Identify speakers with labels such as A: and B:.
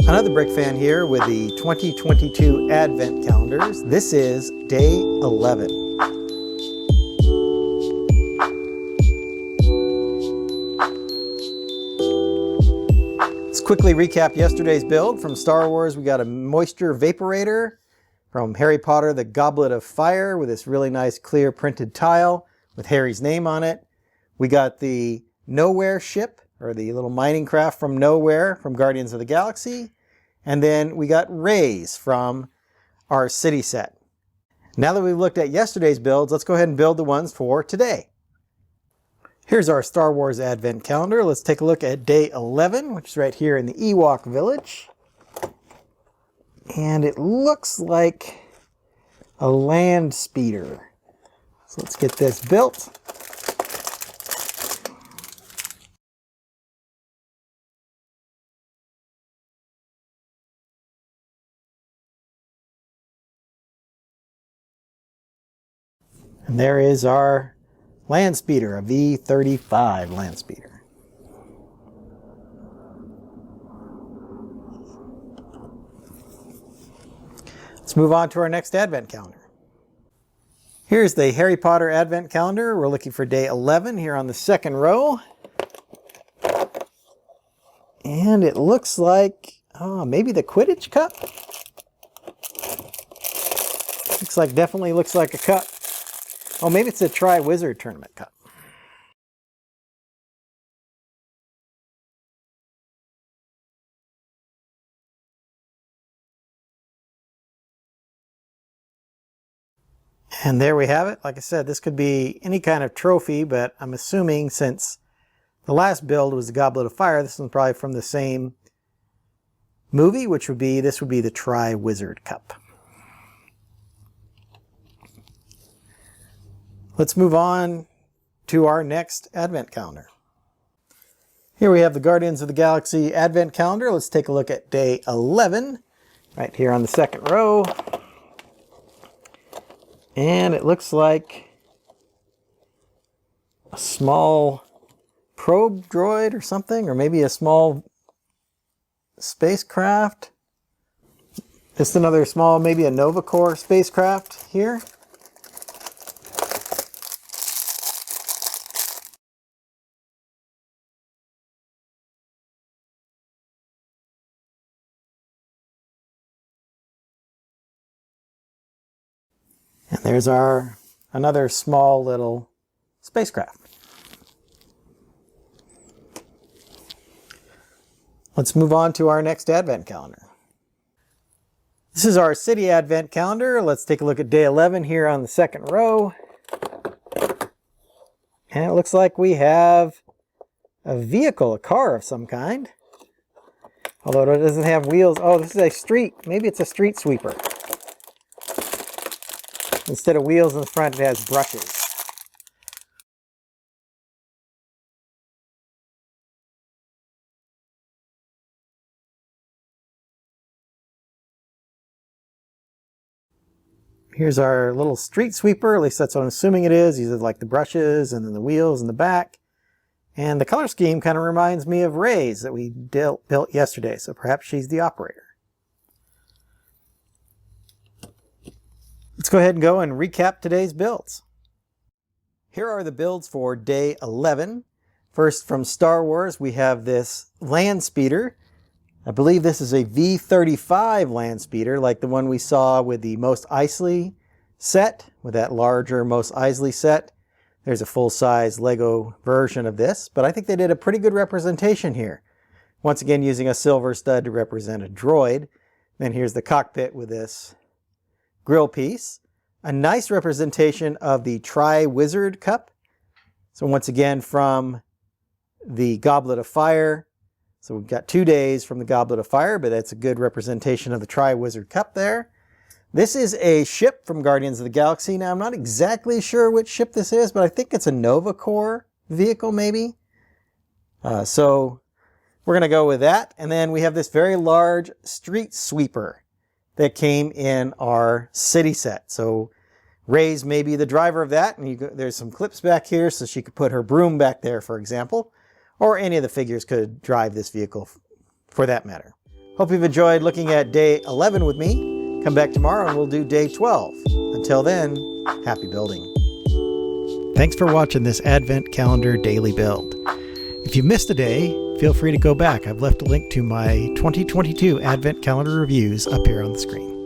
A: Another Brick Fan here with the 2022 Advent calendars. This is day 11. Let's quickly recap yesterday's build. From Star Wars, we got a moisture vaporator. From Harry Potter, the Goblet of Fire with this really nice clear printed tile with Harry's name on it. We got the Nowhere ship, or the little mining craft from Nowhere from Guardians of the Galaxy. And then we got Rey's from our city set. Now that we've looked at yesterday's builds, let's go ahead and build the ones for today. Here's our Star Wars Advent calendar. Let's take a look at day 11, which is right here in the Ewok Village. And it looks like a land speeder. So let's get this built. And there is our land speeder, a V-35 land speeder. Let's move on to our next Advent calendar. Here's the Harry Potter Advent calendar. We're looking for day 11 here on the second row. And it looks like, maybe the Quidditch Cup? Definitely looks like a cup. Oh, maybe it's a Tri-Wizard Tournament Cup. And there we have it. Like I said, this could be any kind of trophy, but I'm assuming since the last build was the Goblet of Fire, this one's probably from the same movie, which would be, this would be the Tri-Wizard Cup. Let's move on to our next Advent calendar. Here we have the Guardians of the Galaxy Advent calendar. Let's take a look at day 11, right here on the second row. And it looks like a small probe droid or something, or maybe a small spacecraft. Just another small, maybe a Nova Corps spacecraft here. And there's our another small little spacecraft. Let's move on to our next Advent calendar. This is our city Advent calendar. Let's take a look at day 11 here on the second row. And it looks like we have a vehicle, a car of some kind. Although it doesn't have wheels. Oh, this is a street. Maybe it's a street sweeper. Instead of wheels in the front, it has brushes. Here's our little street sweeper, at least that's what I'm assuming it is. These are like the brushes and then the wheels in the back. And the color scheme kind of reminds me of Rey's that we built yesterday, so perhaps she's the operator. Let's go ahead and go and recap today's builds. Here are the builds for day 11. First, from Star Wars, we have this land speeder. I believe this is a V-35 land speeder, like the one we saw with the Mos Eisley set, with that larger Mos Eisley set. There's a full-size Lego version of this, but I think they did a pretty good representation here. Once again, using a silver stud to represent a droid. Then here's the cockpit with this grill piece. A nice representation of the Tri-Wizard Cup. So once again from the Goblet of Fire. So we've got 2 days from the Goblet of Fire, but that's a good representation of the Tri-Wizard Cup there. This is a ship from Guardians of the Galaxy. Now I'm not exactly sure which ship this is, but I think it's a Nova Corps vehicle maybe. So we're going to go with that. And then we have this very large street sweeper that came in our city set. So Rey's may be the driver of that, and there's some clips back here so she could put her broom back there, for example, or any of the figures could drive this vehicle for that matter. Hope you've enjoyed looking at day 11 with me. Come back tomorrow and we'll do day 12. Until then, happy building. Thanks for watching this Advent Calendar daily build. If you missed a day, feel free to go back. I've left a link to my 2022 Advent Calendar reviews up here on the screen.